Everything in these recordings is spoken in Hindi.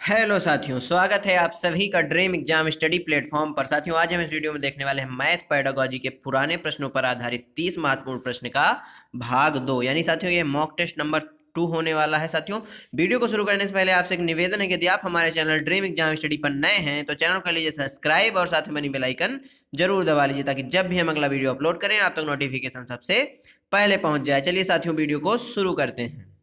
हेलो साथियों, स्वागत है आप सभी का ड्रीम एग्जाम स्टडी प्लेटफॉर्म पर। साथियों, आज हम इस वीडियो में देखने वाले हैं मैथ पेडागोजी के पुराने प्रश्नों पर आधारित 30 महत्वपूर्ण प्रश्न का भाग 2। यानी साथियों, ये मॉक टेस्ट नंबर 2 होने वाला है। साथियों, वीडियो को शुरू करने से पहले आपसे एक निवेदन है कि यदि आप हमारे चैनल ड्रीम एग्जाम स्टडी पर नए हैं तो चैनल कर लीजिए सब्सक्राइब और साथ में बनी बेल आइकन जरूर दबा लीजिए, ताकि जब भी हम अगला वीडियो अपलोड करें आप तक नोटिफिकेशन सबसे पहले पहुंच जाए। चलिए साथियों, वीडियो को शुरू करते हैं।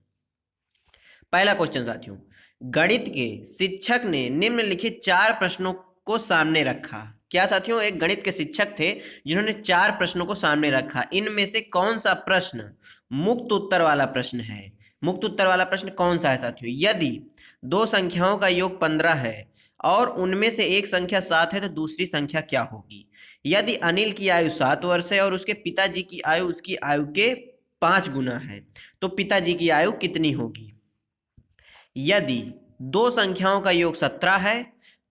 पहला क्वेश्चन साथियों, गणित के शिक्षक ने निम्नलिखित 4 प्रश्नों को सामने रखा। क्या साथियों, एक गणित के शिक्षक थे जिन्होंने 4 प्रश्नों को सामने रखा। इनमें से कौन सा प्रश्न मुक्त उत्तर वाला प्रश्न है? मुक्त उत्तर वाला प्रश्न कौन सा है साथियों? यदि दो संख्याओं का योग 15 है और उनमें से एक संख्या 7 है तो दूसरी संख्या क्या होगी? यदि अनिल की आयु 7 वर्ष है और उसके पिताजी की आयु उसकी आयु के 5 गुना है तो पिताजी की आयु कितनी होगी? यदि दो संख्याओं का योग 17 है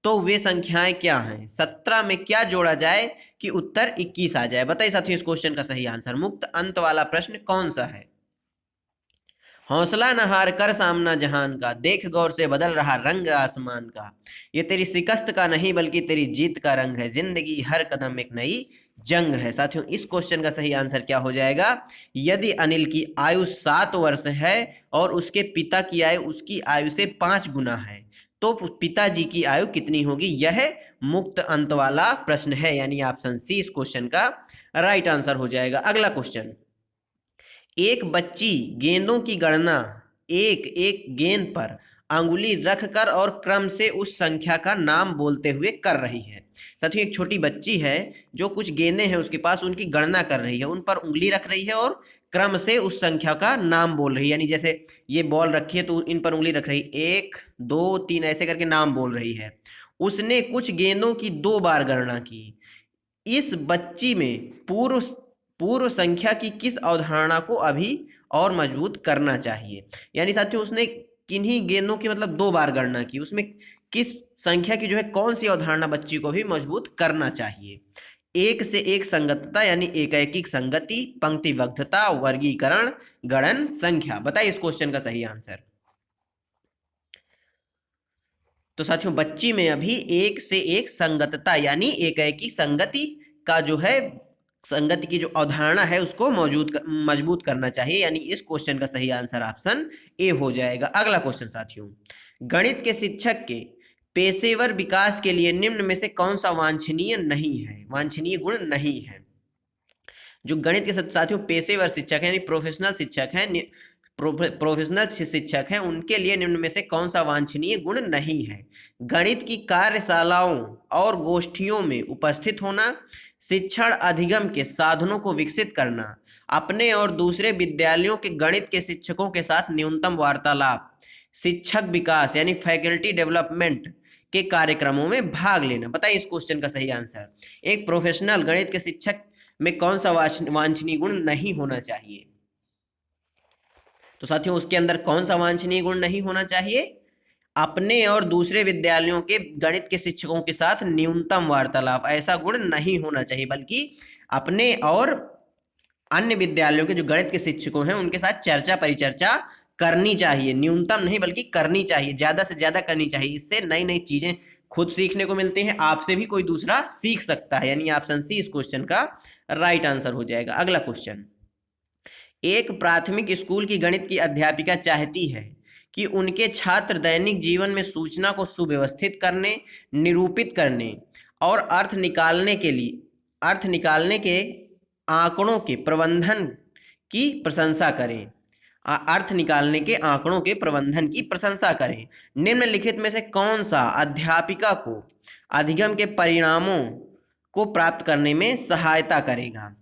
तो वे संख्याएं क्या हैं? 17 में क्या जोड़ा जाए कि उत्तर 21 आ जाए? बताइए साथियों, इस क्वेश्चन का सही आंसर। मुक्त अंत वाला प्रश्न कौन सा है? हौसला न हार कर सामना जहान का, देख गौर से बदल रहा रंग आसमान का, ये तेरी शिकस्त का नहीं बल्कि तेरी जीत का रंग है, जिंदगी हर कदम एक नई जंग है। साथियों, इस क्वेश्चन का सही आंसर क्या हो जाएगा? यदि अनिल की आयु 7 वर्ष है और उसके पिता की आयु उसकी आयु से 5 गुना है तो पिताजी की आयु कितनी होगी? यह मुक्त अंत वाला प्रश्न है, यानी ऑप्शन सी इस क्वेश्चन का राइट आंसर हो जाएगा। अगला क्वेश्चन, एक बच्ची गेंदों की गणना एक एक गेंद पर अंगुली रखकर और क्रम से उस संख्या का नाम बोलते हुए कर रही है। साथियों, एक छोटी बच्ची है जो कुछ गेंदें हैं उसके पास, उनकी गणना कर रही है, उन पर उंगली रख रही है और क्रम से उस संख्या का नाम बोल रही है। यानी जैसे ये बॉल रखी है तो इन पर उंगली रख रही है, 1 2 3 ऐसे करके नाम बोल रही है। उसने कुछ गेंदों की 2 बार गणना की। इस बच्ची में पूर्व पूर्व संख्या की किस अवधारणा को अभी और मजबूत करना चाहिए? यानी साथियों, उसने किन्हीं गेंदों की मतलब 2 बार गणना की, उसमें किस संख्या की जो है कौन सी अवधारणा बच्ची को भी मजबूत करना चाहिए? एक से एक संगतता यानी एकैकिक संगति, पंक्तिबद्धता, वर्गीकरण, गणन, संख्या। बताइए इस क्वेश्चन का सही आंसर। तो साथियों, बच्ची में अभी एक से एक संगतता यानी एकैकी संगति का जो है, संगति की जो अवधारणा है उसको मजबूत करना चाहिए, यानी इस क्वेश्चन का सही आंसर ऑप्शन ए हो जाएगा। अगला क्वेश्चन साथियों, गणित के शिक्षक के पेशेवर विकास के लिए निम्न में से कौन सा वांछनीय नहीं है, वांछनीय गुण नहीं है? जो गणित के साथियों पेशेवर शिक्षक हैं यानी प्रोफेशनल शिक्षक हैं, प्रोफेशनल शिक्षक हैं, उनके लिए निम्न में से कौन सा वांछनीय गुण नहीं है? गणित की कार्यशालाओं और गोष्ठियों में उपस्थित होना, शिक्षण अधिगम के साधनों को विकसित करना, अपने और दूसरे विद्यालयों के गणित के शिक्षकों के साथ न्यूनतम वार्तालाप, शिक्षक विकास यानी फैकल्टी डेवलपमेंट के कार्यक्रमों में भाग लेना। बताइए इस क्वेश्चन का सही आंसर। एक प्रोफेशनल गणित के शिक्षक में कौन सा वांछनीय गुण नहीं होना चाहिए? तो साथियों, उसके अंदर कौन सा वांछनीय गुण नहीं होना चाहिए? अपने और दूसरे विद्यालयों के गणित के शिक्षकों के साथ न्यूनतम वार्तालाप, ऐसा गुण नहीं होना चाहिए, बल्कि अपने और अन्य विद्यालयों के जो गणित के शिक्षकों हैं उनके साथ चर्चा परिचर्चा करनी चाहिए। न्यूनतम नहीं बल्कि करनी चाहिए, ज्यादा से ज्यादा करनी चाहिए। इससे नई नई चीजें खुद सीखने को मिलती हैं, आपसे भी कोई दूसरा सीख सकता है, यानी ऑप्शन सी इस क्वेश्चन का राइट आंसर हो जाएगा। अगला क्वेश्चन, एक प्राथमिक स्कूल की गणित की अध्यापिका चाहती है कि उनके छात्र दैनिक जीवन में सूचना को सुव्यवस्थित करने, निरूपित करने और अर्थ निकालने के आंकड़ों के प्रबंधन की प्रशंसा करें। अर्थ निकालने के आंकड़ों के प्रबंधन की प्रशंसा करें। निम्नलिखित में से कौन सा अध्यापिका को अधिगम के परिणामों को प्राप्त करने में सहायता करेगा?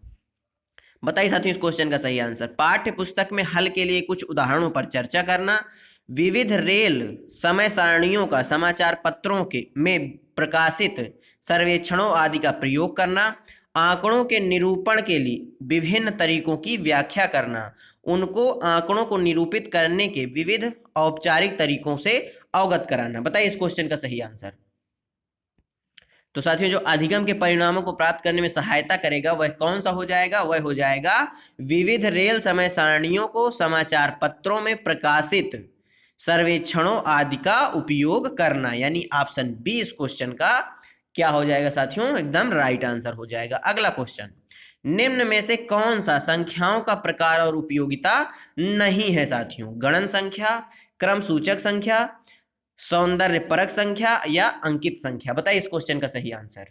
बताइए साथियों इस क्वेश्चन का सही आंसर। पाठ्य पुस्तक में हल के लिए कुछ उदाहरणों पर चर्चा करना, विविध रेल समय सारणियों का समाचार पत्रों के में प्रकाशित सर्वेक्षणों आदि का प्रयोग करना, आंकड़ों के निरूपण के लिए विभिन्न तरीकों की व्याख्या करना, उनको आंकड़ों को निरूपित करने के विविध औपचारिक तरीकों से अवगत कराना। बताइए इस क्वेश्चन का सही आंसर। तो साथियों, जो अधिगम के परिणामों को प्राप्त करने में सहायता करेगा वह कौन सा हो जाएगा? वह हो जाएगा विविध रेल समय सारणियों को समाचार पत्रों में प्रकाशित सर्वेक्षणों आदि का उपयोग करना, यानी ऑप्शन बी इस क्वेश्चन का क्या हो जाएगा साथियों, एकदम राइट आंसर हो जाएगा। अगला क्वेश्चन, निम्न में से कौन सा संख्याओं का प्रकार और उपयोगिता नहीं है साथियों? गणन संख्या, क्रम सूचक संख्या, सौंदर्य परक संख्या या अंकित संख्या? बताइए इस क्वेश्चन का सही आंसर।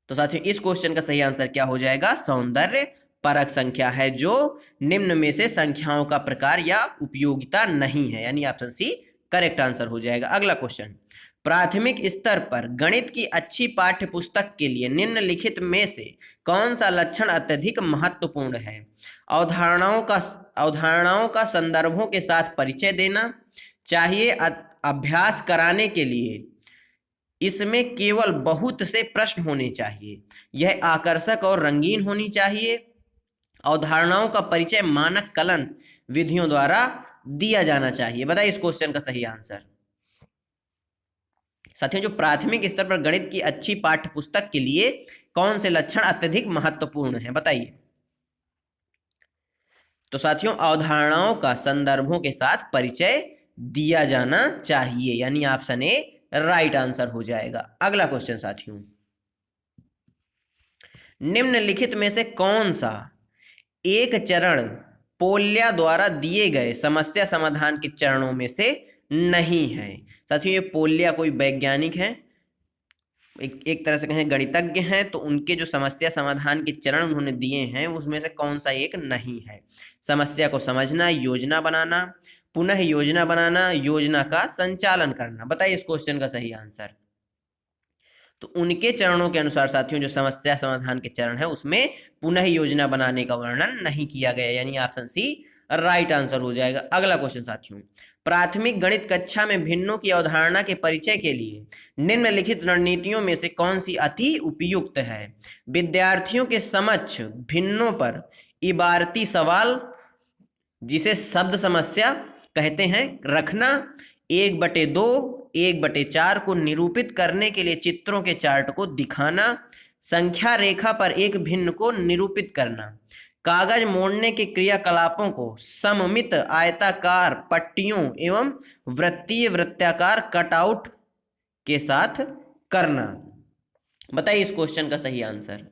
तो साथियों इस क्वेश्चन का सही आंसर क्या हो जाएगा, सौंदर्य परक संख्या है, जो निम्न में से संख्याओं का प्रकार या उपयोगिता नहीं है, यानी ऑप्शन सी करेक्ट आंसर हो जाएगा। अगला क्वेश्चन, प्राथमिक स्तर पर गणित की अच्छी पाठ्य पुस्तक के लिए निम्नलिखित में से कौन सा लक्षण अत्यधिक महत्वपूर्ण है? अवधारणाओं का संदर्भों के साथ परिचय देना चाहिए, अभ्यास कराने के लिए इसमें केवल बहुत से प्रश्न होने चाहिए, यह आकर्षक और रंगीन होनी चाहिए, अवधारणाओं का परिचय मानक कलन विधियों द्वारा दिया जाना चाहिए। बताइए इस क्वेश्चन का सही आंसर। साथियों जो प्राथमिक स्तर पर गणित की अच्छी पाठ्य पुस्तक के लिए कौन से लक्षण अत्यधिक महत्वपूर्ण हैं, बताइए। तो साथियों अवधारणाओं का संदर्भों के साथ परिचय दिया जाना चाहिए, यानी ऑप्शन ए राइट आंसर हो जाएगा। अगला क्वेश्चन साथियों, निम्नलिखित में से कौन सा एक चरण पोल्या द्वारा दिए गए समस्या समाधान के चरणों में से नहीं है? साथियों ये पोल्या कोई वैज्ञानिक है, एक तरह से कहें गणितज्ञ हैं, तो उनके जो समस्या समाधान के चरण उन्होंने दिए हैं उसमें से कौन सा एक नहीं है? समस्या को समझना, योजना बनाना, पुनः योजना बनाना, योजना का संचालन करना। बताइए इस क्वेश्चन का सही आंसर। तो उनके चरणों के अनुसार साथियों जो समस्या समाधान के चरण है उसमें पुनः योजना बनाने का वर्णन नहीं किया गया, यानी ऑप्शन सी राइट आंसर हो जाएगा। अगला क्वेश्चन साथियों, प्राथमिक गणित कक्षा में भिन्नों की अवधारणा के परिचय के लिए निम्नलिखित रणनीतियों में से कौन सी अति उपयुक्त है? विद्यार्थियों के समक्ष भिन्नों पर इबारती सवाल, जिसे शब्द समस्या कहते हैं, रखना, 1/2 1/4 को निरूपित करने के लिए चित्रों के चार्ट को दिखाना, संख्या रेखा पर एक भिन्न को निरूपित करना, कागज मोड़ने के क्रियाकलापों को सममित आयताकार पट्टियों एवं वृत्तीय वृत्ताकार कटआउट के साथ करना। बताइए इस क्वेश्चन का सही आंसर।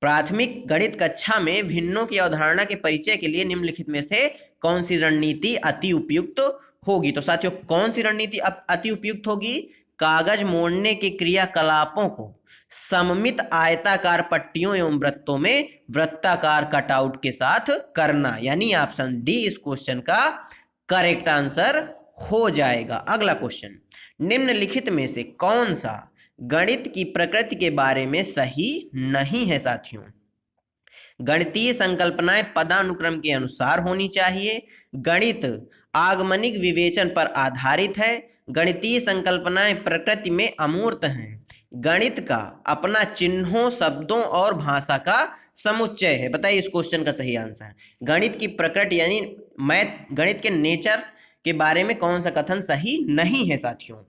प्राथमिक गणित कक्षा में भिन्नों की अवधारणा के परिचय के लिए निम्नलिखित में से कौन सी रणनीति अति उपयुक्त होगी? तो साथियों कौन सी रणनीति अति उपयुक्त होगी? कागज मोड़ने के क्रियाकलापों को सममित आयताकार पट्टियों एवं वृत्तों में वृत्ताकार कटआउट के साथ करना, यानी ऑप्शन डी इस क्वेश्चन का करेक्ट आंसर हो जाएगा। अगला क्वेश्चन, निम्नलिखित में से कौन सा गणित की प्रकृति के बारे में सही नहीं है? साथियों गणितीय संकल्पनाएं पदानुक्रम के अनुसार होनी चाहिए, गणित आगमनिक विवेचन पर आधारित है, गणितीय संकल्पनाएं प्रकृति में अमूर्त हैं, गणित का अपना चिन्हों, शब्दों और भाषा का समुच्चय है। बताइए इस क्वेश्चन का सही आंसर। गणित की प्रकृति यानी गणित के नेचर के बारे में कौन सा कथन सही नहीं है साथियों?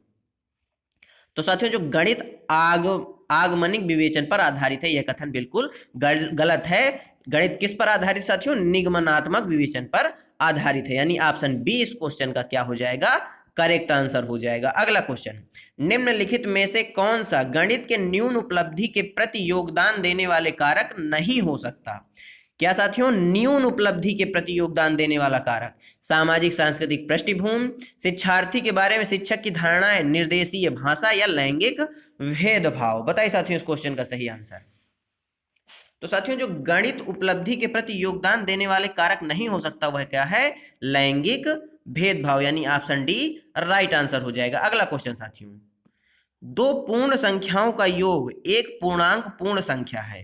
तो साथियों जो गणित आगमनिक विवेचन पर आधारित है यह कथन बिल्कुल गलत है। गणित किस पर आधारित साथियों? निगमनात्मक विवेचन पर आधारित है, यानी ऑप्शन बी इस क्वेश्चन का क्या हो जाएगा? करेक्ट आंसर हो जाएगा। अगला क्वेश्चन, निम्नलिखित में से कौन सा गणित के न्यून उपलब्धि के प्रति योगदान देने वाले कारक नहीं हो सकता? क्या साथियों? न्यून उपलब्धि के प्रति योगदान देने वाला कारक सामाजिक सांस्कृतिक पृष्ठभूमि, शिक्षार्थी के बारे में शिक्षक की धारणाएं, निर्देशीय भाषा या लैंगिक भेदभाव। बताइए साथियों इस क्वेश्चन का सही आंसर। तो साथियों जो गणित उपलब्धि के प्रति योगदान देने वाले कारक नहीं हो सकता वह क्या है? लैंगिक भेदभाव, यानी ऑप्शन डी राइट आंसर हो जाएगा। अगला क्वेश्चन साथियों, दो पूर्ण संख्याओं का योग एक पूर्णांक पूर्ण संख्या है,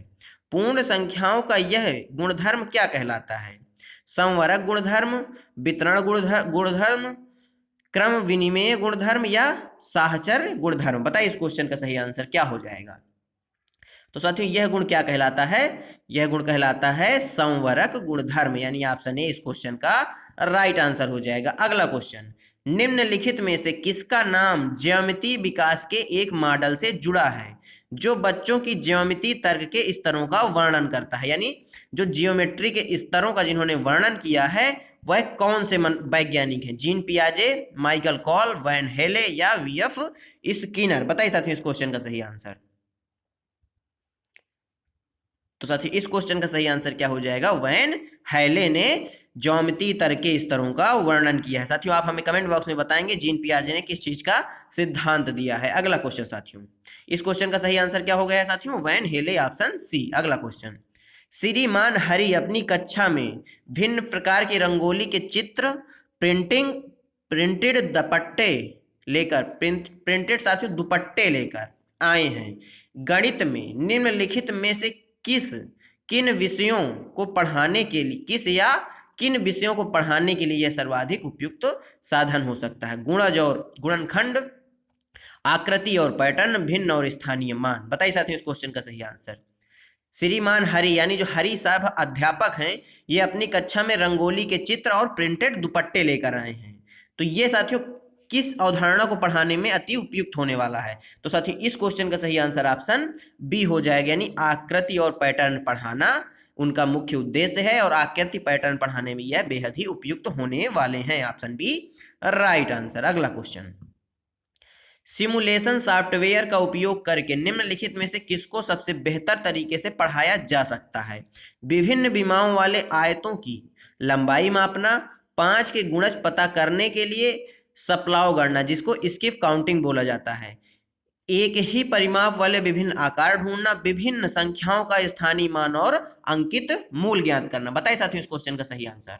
पूर्ण संख्याओं का यह गुणधर्म क्या कहलाता है? समवरक गुणधर्म, वितरण गुणधर्म, क्रम विनिमय गुणधर्म या साहचर्य गुणधर्म। बताइए इस क्वेश्चन का सही आंसर क्या हो जाएगा? तो साथियों यह गुण क्या कहलाता है? यह गुण कहलाता है समवरक गुणधर्म, यानी ऑप्शन ए इस क्वेश्चन का राइट आंसर हो जाएगा। अगला क्वेश्चन, निम्नलिखित में से किसका नाम ज्यामिति विकास के एक मॉडल से जुड़ा है जो बच्चों की ज्यामिति तर्क के स्तरों का वर्णन करता है? यानी जो जियोमेट्री के स्तरों का जिन्होंने वर्णन किया है वह कौन से वैज्ञानिक हैं? जीन पियाजे, माइकल कॉल, वैन हेले या वीएफ स्किनर? बताइए साथियों इस क्वेश्चन का सही आंसर। तो साथियों इस क्वेश्चन का सही आंसर क्या हो जाएगा? वैन हेले ने ज्यामितीय तर्क के स्तरों का वर्णन किया है। साथियों आप हमें कमेंट बॉक्स में बताएंगे जीन पियाजे ने किस चीज का सिद्धांत दिया है। अगला क्वेश्चन साथियों, इस क्वेश्चन का सही आंसर क्या हो गया है साथियों? वैन हेले, ऑप्शन सी। अगला क्वेश्चन, श्रीमान हरि अपनी कक्षा में भिन्न प्रकार की रंगोली के चित्र, प्रिंटेड दुपट्टे लेकर प्रिंटेड साथियों दुपट्टे लेकर आए हैं। गणित में निम्नलिखित में से किन विषयों को पढ़ाने के लिए किन विषयों को पढ़ाने के लिए यह सर्वाधिक उपयुक्त साधन हो सकता है? गुणज और गुणनखंड, आकृति और पैटर्न, भिन्न और स्थानीय मान। बताइए साथियों इस क्वेश्चन का सही आंसर। श्रीमान हरि यानी जो हरि साहब अध्यापक हैं, ये अपनी कक्षा में रंगोली के चित्र और प्रिंटेड दुपट्टे लेकर आए हैं। तो ये साथियों किस अवधारणा को पढ़ाने में अति उपयुक्त होने वाला है? तो साथियों इस क्वेश्चन का सही आंसर ऑप्शन बी हो जाएगा, यानी आकृति और पैटर्न पढ़ाना उनका मुख्य उद्देश्य है और आकृति पैटर्न पढ़ाने में यह बेहद ही उपयुक्त होने वाले हैं। Option B right answer. अगला क्वेश्चन, सिमुलेशन सॉफ्टवेयर का उपयोग करके निम्नलिखित में से किसको सबसे बेहतर तरीके से पढ़ाया जा सकता है? विभिन्न विमाओं वाले आयतों की लंबाई मापना, 5 के गुणज पता करने के लिए सप्लाव गणना जिसको स्किप काउंटिंग बोला जाता है, एक ही परिमाप वाले विभिन्न आकार ढूंढना, विभिन्न संख्याओं का स्थानीय मान और अंकित मूल ज्ञात करना। बताइए साथियों इस क्वेश्चन का सही आंसर।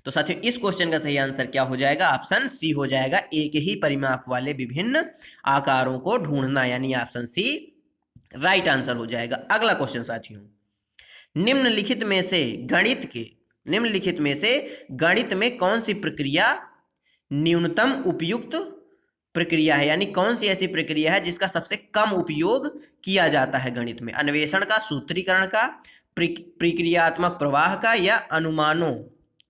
तो साथियों इस क्वेश्चन का सही आंसर क्या हो जाएगा? ऑप्शन सी हो जाएगा, एक ही परिमाप वाले विभिन्न आकारों को ढूंढना, यानी ऑप्शन सी राइट आंसर हो जाएगा। अगला क्वेश्चन साथियों, निम्नलिखित में से गणित में कौन सी प्रक्रिया न्यूनतम उपयुक्त प्रक्रिया है? यानी कौन सी ऐसी प्रक्रिया है जिसका सबसे कम उपयोग किया जाता है गणित में? अन्वेषण का, सूत्रीकरण का, प्रक्रियात्मक प्रवाह का या अनुमानों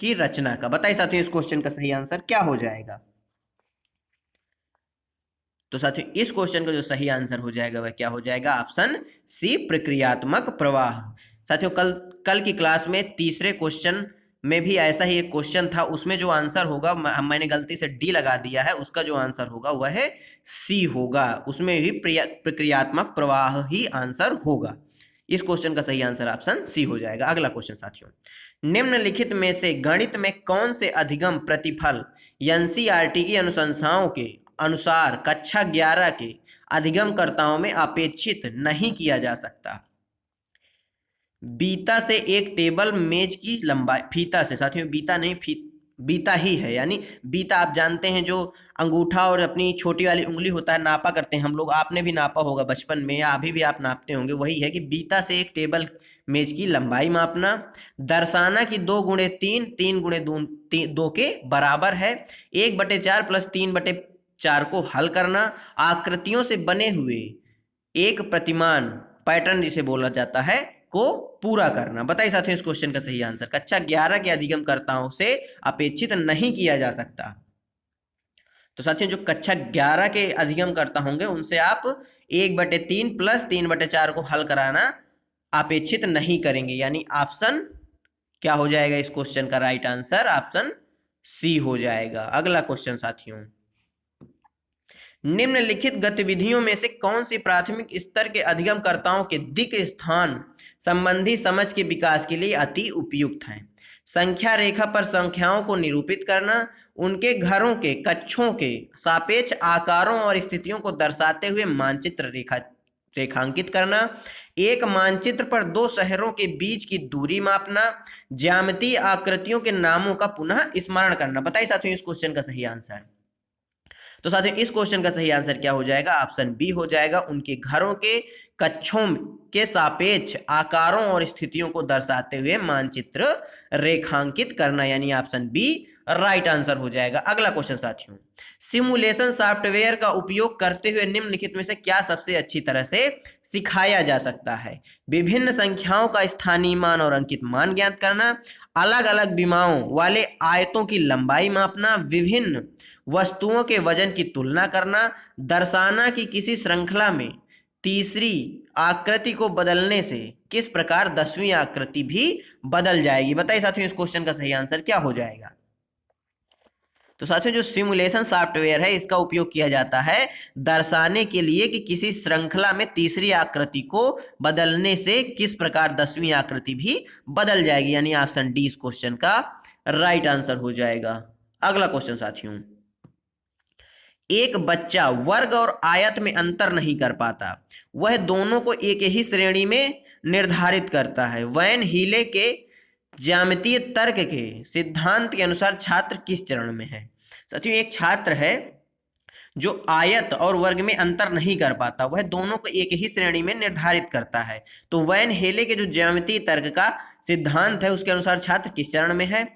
की रचना का? बताइए साथियों इस क्वेश्चन का सही आंसर क्या हो जाएगा? तो साथियों इस क्वेश्चन का जो सही आंसर हो जाएगा वह क्या हो जाएगा? ऑप्शन सी प्रक्रियात्मक प्रवाह। साथियों कल की क्लास में तीसरे क्वेश्चन में भी ऐसा ही एक क्वेश्चन था, उसमें जो आंसर होगा मैंने गलती से डी लगा दिया है, उसका जो आंसर होगा वह है सी होगा, उसमें भी प्रक्रियात्मक प्रवाह ही आंसर होगा। इस क्वेश्चन का सही आंसर ऑप्शन सी हो जाएगा। अगला क्वेश्चन साथियों, निम्नलिखित में से गणित में कौन से अधिगम प्रतिफल एनसीईआरटी की अनुशंसाओं के अनुसार कक्षा 11 के अधिगमकर्ताओं में अपेक्षित नहीं किया जा सकता? बीता से एक टेबल मेज की लंबाई, फीता से साथियों बीता नहीं बीता ही है, यानी बीता आप जानते हैं जो अंगूठा और अपनी छोटी वाली उंगली होता है, नापा करते हैं हम लोग, आपने भी नापा होगा बचपन में या अभी भी आप नापते होंगे, वही है कि बीता से एक टेबल मेज की लंबाई मापना, दर्शाना कि 2 गुणे 3 3 गुणे 2 के बराबर है, 1/4 प्लस 3/4 को हल करना, आकृतियों से बने हुए एक प्रतिमान पैटर्न जिसे बोला जाता है को पूरा करना। बताइए साथियों इस क्वेश्चन का सही आंसर। कक्षा 11 के अधिगमकर्ताओं से अपेक्षित नहीं किया जा सकता। तो साथियों जो कक्षा 11 के अधिगमकर्ता होंगे उनसे आप 1/3 प्लस 3/4 को हल कराना अपेक्षित नहीं करेंगे, यानी ऑप्शन क्या हो जाएगा इस क्वेश्चन का राइट आंसर? ऑप्शन सी हो जाएगा। अगला क्वेश्चन साथियों, निम्नलिखित गतिविधियों में से कौन सी प्राथमिक स्तर के अधिगमकर्ताओं के दिक् स्थान संबंधी समझ के विकास के लिए अति उपयुक्त है? संख्या रेखा पर संख्याओं को निरूपित करना, उनके घरों के कक्षों के सापेक्ष आकारों और स्थितियों को दर्शाते हुए मानचित्र रेखांकित करना, एक मानचित्र पर 2 शहरों के बीच की दूरी मापना, ज्यामितीय आकृतियों के नामों का पुनः स्मरण करना। बताइए साथियों इस क्वेश्चन का सही आंसर। तो साथियों इस क्वेश्चन का सही आंसर क्या हो जाएगा? ऑप्शन बी हो जाएगा, उनके घरों के कक्षों के सापेक्ष आकारों और स्थितियों को दर्शाते हुए मानचित्र रेखांकित करना, यानी ऑप्शन बी राइट आंसर हो जाएगा। अगला क्वेश्चन साथियों, सिमुलेशन सॉफ्टवेयर का उपयोग करते हुए निम्नलिखित में से क्या सबसे अच्छी तरह से सिखाया जा सकता है? विभिन्न संख्याओं का स्थानीय मान और अंकित मान ज्ञात करना, अलग अलग विमाओं वाले आयतों की लंबाई मापना, विभिन्न वस्तुओं के वजन की तुलना करना, दर्शाना कि किसी श्रृंखला में तीसरी आकृति को बदलने से किस प्रकार 10वीं आकृति भी बदल जाएगी। बताइए साथियों इस क्वेश्चन का सही आंसर क्या हो जाएगा। तो साथियों जो सिमुलेशन सॉफ्टवेयर है इसका उपयोग किया जाता है दर्शाने के लिए कि किसी श्रृंखला में तीसरी आकृति को बदलने से किस प्रकार 10वीं आकृति भी बदल जाएगी, यानी ऑप्शन डी इस क्वेश्चन का राइट आंसर हो जाएगा। अगला क्वेश्चन साथियों, एक बच्चा वर्ग और आयत में अंतर नहीं कर पाता, वह दोनों को एक ही श्रेणी में निर्धारित करता है। वैन हीले के ज्यामितीय तर्क के सिद्धांत के अनुसार छात्र किस चरण में है। साथियों एक छात्र है जो आयत और वर्ग में अंतर नहीं कर पाता, वह दोनों को एक ही श्रेणी में निर्धारित करता है। तो वैन हेले के जो ज्यामितीय तर्क का सिद्धांत है उसके अनुसार छात्र किस चरण में है।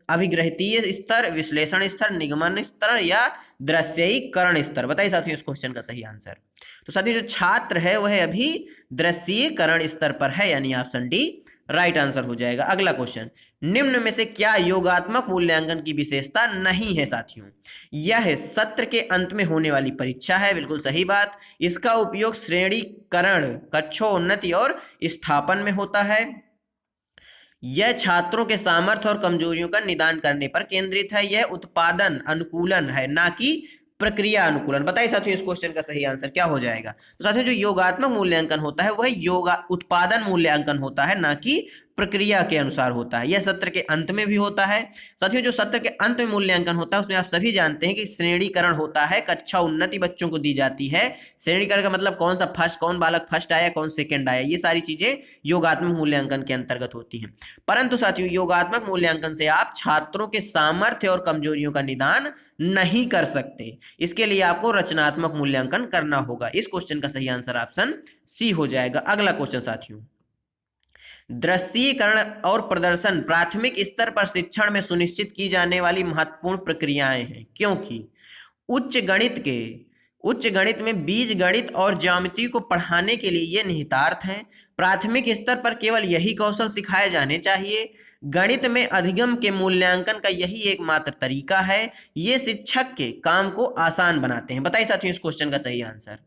अभिग्रहितीय स्तर, विश्लेषण स्तर, निगमन स्तर या दृश्यीकरण स्तर। बताइए साथियों इस क्वेश्चन का सही आंसर। तो साथियों जो छात्र है वह अभी दृश्यीकरण स्तर पर है, यानी ऑप्शन डी राइट आंसर हो जाएगा। अगला क्वेश्चन, निम्न में से क्या योगात्मक मूल्यांकन की विशेषता नहीं है। साथियों यह सत्र के अंत में होने वाली परीक्षा है, बिल्कुल सही बात। इसका उपयोग श्रेणीकरण, कक्षोन्नति और स्थापन में होता है। यह छात्रों के सामर्थ्य और कमजोरियों का निदान करने पर केंद्रित है। यह उत्पादन अनुकूलन है, ना कि प्रक्रिया अनुकूलन। बताइए साथियों इस क्वेश्चन का सही आंसर क्या हो जाएगा। तो साथियों जो योगात्मक मूल्यांकन होता है वह उत्पादन मूल्यांकन होता है, ना कि प्रक्रिया के अनुसार होता है। यह सत्र के अंत में भी होता है। साथियों जो सत्र के अंत में मूल्यांकन होता है उसमें आप सभी जानते हैं कि श्रेणीकरण होता है, कक्षा उन्नति बच्चों को दी जाती है। श्रेणीकरण का मतलब कौन सा फर्स्ट, कौन बालक फर्स्ट आया, कौन सेकंड आया, ये सारी चीजें योगात्मक मूल्यांकन के अंतर्गत होती हैं। परंतु साथियों योगात्मक मूल्यांकन से आप छात्रों के सामर्थ्य और कमजोरियों का निदान नहीं कर सकते। इसके लिए आपको रचनात्मक मूल्यांकन करना होगा। इस क्वेश्चन का सही आंसर ऑप्शन सी हो जाएगा। अगला क्वेश्चन साथियों, दृश्यीकरण और प्रदर्शन प्राथमिक स्तर पर शिक्षण में सुनिश्चित की जाने वाली महत्वपूर्ण प्रक्रियाएं हैं, क्योंकि उच्च गणित में बीज गणित और ज्यामिति को पढ़ाने के लिए ये निहितार्थ हैं। प्राथमिक स्तर पर केवल यही कौशल सिखाए जाने चाहिए। गणित में अधिगम के मूल्यांकन का यही एकमात्र तरीका है। ये शिक्षक के काम को आसान बनाते हैं। बताइए साथियों इस क्वेश्चन का सही आंसर।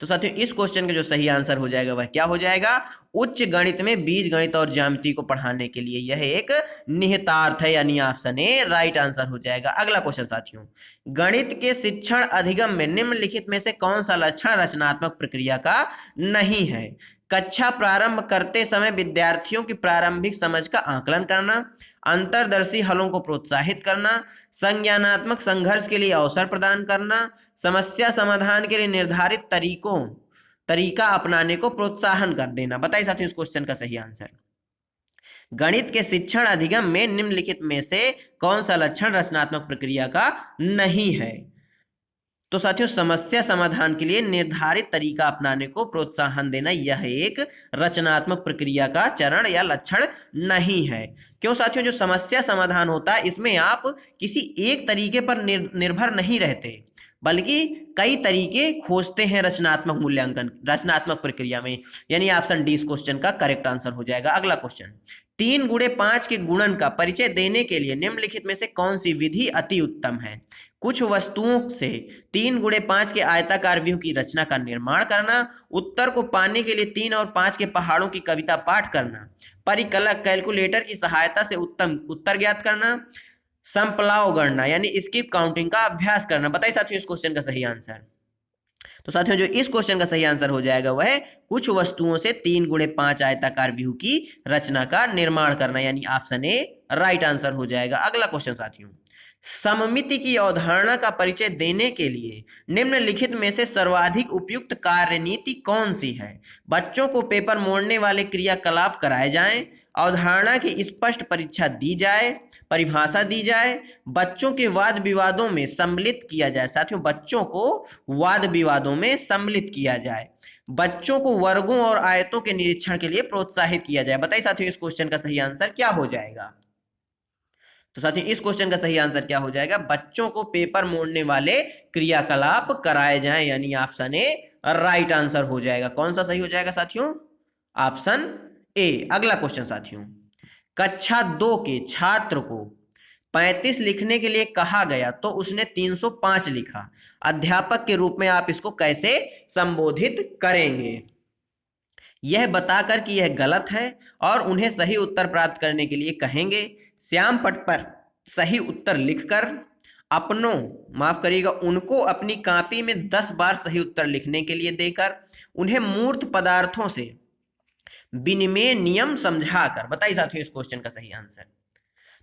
तो साथियों इस क्वेश्चन का जो सही आंसर हो जाएगा वह क्या हो जाएगा, उच्च गणित में बीज गणित और ज्यामिति को पढ़ाने के लिए यह एक निहितार्थ है, यानी ऑप्शन ए राइट आंसर हो जाएगा। अगला क्वेश्चन साथियों, गणित के शिक्षण अधिगम में निम्नलिखित में से कौन सा लक्षण रचनात्मक प्रक्रिया का नहीं है। कक्षा प्रारंभ करते समय विद्यार्थियों की प्रारंभिक समझ का आकलन करना, अंतर्दर्शी हलों को प्रोत्साहित करना, संज्ञानात्मक संघर्ष के लिए अवसर प्रदान करना, समस्या समाधान के लिए निर्धारित तरीका अपनाने को प्रोत्साहन कर देना। बताइए साथियों इस क्वेश्चन का सही आंसर। गणित के शिक्षण अधिगम में निम्नलिखित में से कौन सा लक्षण रचनात्मक प्रक्रिया का नहीं है। तो साथियों समस्या समाधान के लिए निर्धारित तरीका अपनाने को प्रोत्साहन देना यह एक रचनात्मक प्रक्रिया का चरण या लक्षण नहीं है। क्यों साथियों, जो समस्या समाधान होता है इसमें आप किसी एक तरीके पर निर्भर नहीं रहते, बल्कि कई तरीके खोजते हैं रचनात्मक प्रक्रिया में, यानी ऑप्शन डी इस क्वेश्चन का करेक्ट आंसर हो जाएगा। अगला क्वेश्चन, 3 गुणे 5 के गुणन का परिचय देने के लिए निम्नलिखित में से कौन सी विधि अति उत्तम है। कुछ वस्तुओं से 3 गुणे 5 के आयताकार व्यूह की रचना का निर्माण करना, उत्तर को पाने के लिए 3 और 5 के पहाड़ों की कविता पाठ करना, परिकलक कैलकुलेटर की सहायता से उत्तम उत्तर ज्ञात करना, संपलाव गणना यानी स्किप काउंटिंग का अभ्यास करना। बताइए साथियों इस क्वेश्चन का सही आंसर। तो साथियों जो इस क्वेश्चन का सही आंसर हो जाएगा वह कुछ वस्तुओं से 3 गुणे 5 आयताकार व्यूह की रचना का निर्माण करना, यानी ऑप्शन ए राइट आंसर हो जाएगा। अगला क्वेश्चन साथियों, सममिति की अवधारणा का परिचय देने के लिए निम्नलिखित में से सर्वाधिक उपयुक्त कार्यनीति कौन सी है। बच्चों को पेपर मोड़ने वाले क्रियाकलाप कराए जाएं, अवधारणा की स्पष्ट परिभाषा दी जाए, बच्चों के वाद विवादों में सम्मिलित किया जाए। साथियों बच्चों को वाद विवादों में सम्मिलित किया जाए, बच्चों को वर्गों और आयतों के निरीक्षण के लिए प्रोत्साहित किया जाए। बताइए साथियों इस क्वेश्चन का सही आंसर क्या हो जाएगा। तो साथियों इस क्वेश्चन का सही आंसर क्या हो जाएगा, बच्चों को पेपर मोड़ने वाले क्रियाकलाप कराए जाएं, यानी ऑप्शन ए राइट आंसर हो जाएगा। कौन सा सही हो जाएगा साथियों, ऑप्शन ए। अगला क्वेश्चन साथियों, कक्षा 2 के छात्र को 35 लिखने के लिए कहा गया तो उसने 305 लिखा। अध्यापक के रूप में आप इसको कैसे संबोधित करेंगे? यह बताकर कि यह गलत है और उन्हें सही उत्तर प्राप्त करने के लिए कहेंगे। श्याम पट पर सही उत्तर लिखकर अपनों माफ करिएगा उनको अपनी कॉपी में 10 बार सही उत्तर लिखने के लिए देकर उन्हें मूर्त पदार्थों से विनिमय नियम समझाकर। बताइए साथियों इस क्वेश्चन का सही आंसर।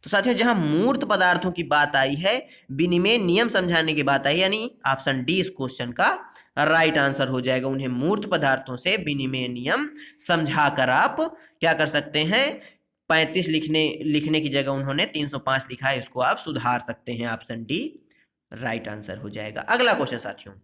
तो साथियों जहां मूर्त पदार्थों की बात आई है, विनिमय नियम समझाने की बात आई, यानी ऑप्शन डी इस क्वेश्चन का राइट आंसर हो जाएगा। उन्हें मूर्त पदार्थों से विनिमय नियम समझाकर आप क्या कर सकते हैं, 35 लिखने की जगह उन्होंने 305 लिखा है, इसको आप सुधार सकते हैं। ऑप्शन डी राइट आंसर हो जाएगा। अगला क्वेश्चन साथियों,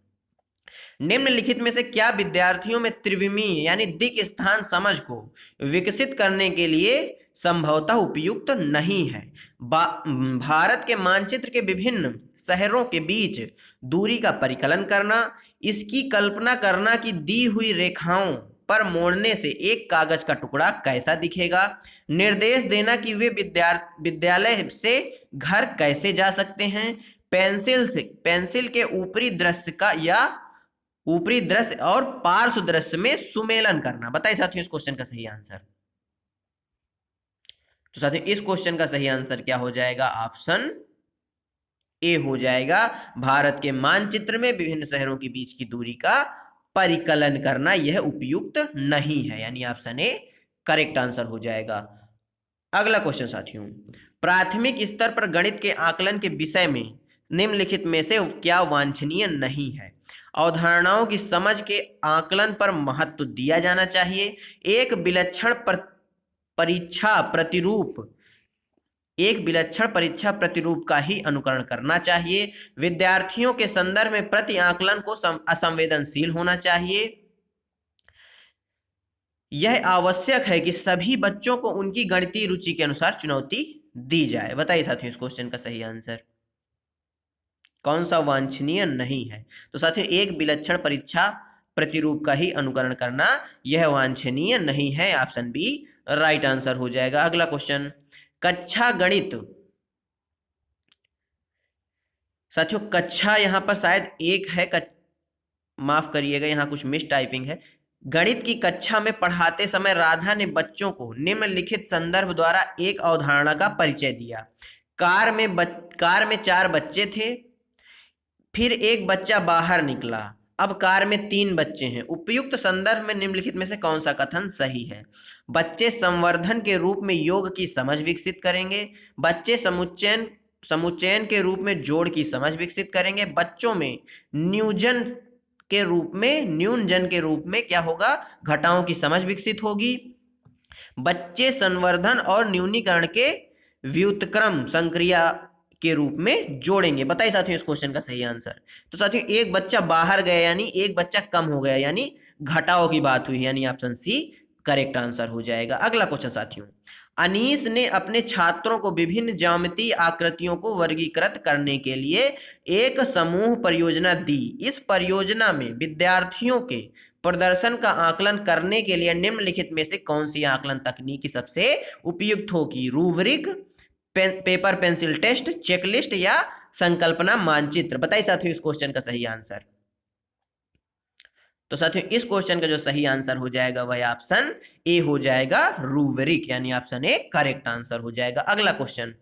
निम्नलिखित में से क्या विद्यार्थियों में त्रिविमीय यानी दिक् स्थान समझ को विकसित करने के लिए संभवतः उपयुक्त नहीं है? भारत के मानचित्र के विभिन्न शहरों के बीच दूरी का परिकलन करना, इसकी कल्पना करना कि दी हुई रेखाओं पर मोड़ने से एक कागज का टुकड़ा कैसा दिखेगा, निर्देश देना कि वे विद्यालय से घर कैसे जा सकते हैं, पेंसिल के ऊपरी दृश्य और पार्श्व दृश्य में सुमेलन करना। बताइए साथियों इस क्वेश्चन का सही आंसर। तो साथियों इस क्वेश्चन का सही आंसर क्या हो जाएगा? ऑप्शन ए हो जाएगा। भारत के मानचित्र में विभिन्न शहरों के बीच की दूरी का परिकलन करना यह उपयुक्त नहीं है, यानी ऑप्शन ए करेक्ट आंसर हो जाएगा। अगला क्वेश्चन साथियों, प्राथमिक स्तर पर गणित के आकलन के विषय में निम्नलिखित में से क्या वांछनीय नहीं है? अवधारणाओं की समझ के आकलन पर महत्व दिया जाना चाहिए। एक विलक्षण परीक्षा प्रतिरूप का ही अनुकरण करना चाहिए। विद्यार्थियों के संदर्भ में प्रति आकलन को असंवेदनशील होना चाहिए। यह आवश्यक है कि सभी बच्चों को उनकी गणितीय रुचि के अनुसार चुनौती दी जाए। बताइए साथियों इस क्वेश्चन का सही आंसर कौन सा वांछनीय नहीं है? तो साथियों एक विलक्षण परीक्षा प्रतिरूप का ही अनुकरण करना यह वांछनीय नहीं है। ऑप्शन बी राइट आंसर हो जाएगा। अगला क्वेश्चन, कक्षा गणित साथियों कक्षा यहां पर शायद एक है, माफ करिएगा यहां कुछ मिस टाइपिंग है। गणित की कक्षा में पढ़ाते समय राधा ने बच्चों को निम्नलिखित संदर्भ द्वारा एक अवधारणा का परिचय दिया। कार में 4 बच्चे थे, फिर एक बच्चा बाहर निकला, अब कार में 3 बच्चे हैं। उपयुक्त संदर्भ में निम्नलिखित में से कौन सा कथन सही है? बच्चे संवर्धन के रूप में योग की समझ विकसित करेंगे। बच्चे समुच्चयन के रूप में जोड़ की समझ विकसित करेंगे। बच्चों में न्यूनजन के रूप में क्या होगा? घटाओं की समझ विकसित होगी। बच्चे संवर्धन और न्यूनीकरण के व्युत्क्रम संक्रिया के रूप में जोड़ेंगे। बताइए साथियों इस क्वेश्चन का सही आंसर। तो साथियों एक बच्चा बाहर गया यानी एक बच्चा कम हो गया, यानी घटाओ की बात हुई, यानी ऑप्शन सी करेक्ट आंसर हो जाएगा। अगला क्वेश्चन साथियों, अनीस ने अपने छात्रों को विभिन्न ज्यामितीय आकृतियों को वर्गीकृत करने के लिए एक समूह परियोजना दी। इस परियोजना में विद्यार्थियों के प्रदर्शन का आकलन करने के लिए निम्नलिखित में से कौन सी आकलन तकनीक सबसे उपयुक्त होगी? Rubric, paper pencil test, checklist या संकल्पना मानचित्र? बताइए साथियों इस क्वेश्चन का सही आंसर। तो साथियों इस क्वेश्चन का जो सही आंसर हो जाएगा वह ऑप्शन ए हो जाएगा, रूब्रिक, यानी ऑप्शन ए करेक्ट आंसर हो जाएगा। अगला क्वेश्चन,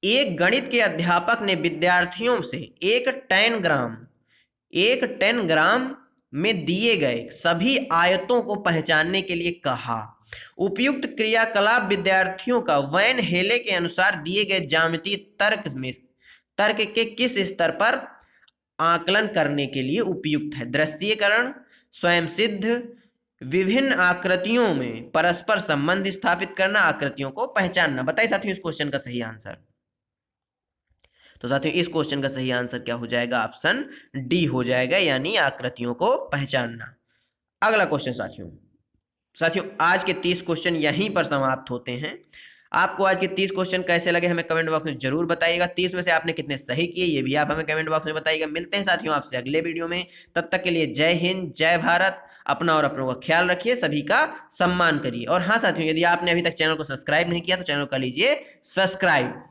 एक गणित के अध्यापक ने विद्यार्थियों से एक 10 ग्राम में दिए गए सभी आयतों को पहचानने के लिए कहा। उपयुक्त क्रियाकलाप विद्यार्थियों का वैन हेले के अनुसार दिए गए ज्यामितीय तर्क के किस स्तर पर आकलन करने के लिए उपयुक्त है? दृश्यीकरण, स्वयं सिद्ध, विभिन्न आकृतियों में परस्पर संबंध स्थापित करना, आकृतियों को पहचानना। बताइए साथियों इस क्वेश्चन का सही आंसर। तो साथियों इस क्वेश्चन का सही आंसर क्या हो जाएगा? ऑप्शन डी हो जाएगा, यानी आकृतियों को पहचानना। अगला क्वेश्चन साथियों आज के 30 क्वेश्चन यहीं पर समाप्त होते हैं। आपको आज के 30 क्वेश्चन कैसे लगे हमें कमेंट बॉक्स में जरूर बताइएगा। 30 में से आपने कितने सही किए ये भी आप हमें कमेंट बॉक्स में बताइएगा। मिलते हैं साथियों आपसे अगले वीडियो में, तब तक के लिए जय हिंद, जय भारत। अपना और अपनों का ख्याल रखिए, सभी का सम्मान करिए। और हाँ साथियों, यदि आपने अभी तक चैनल को सब्सक्राइब नहीं किया तो चैनल कर लीजिए सब्सक्राइब।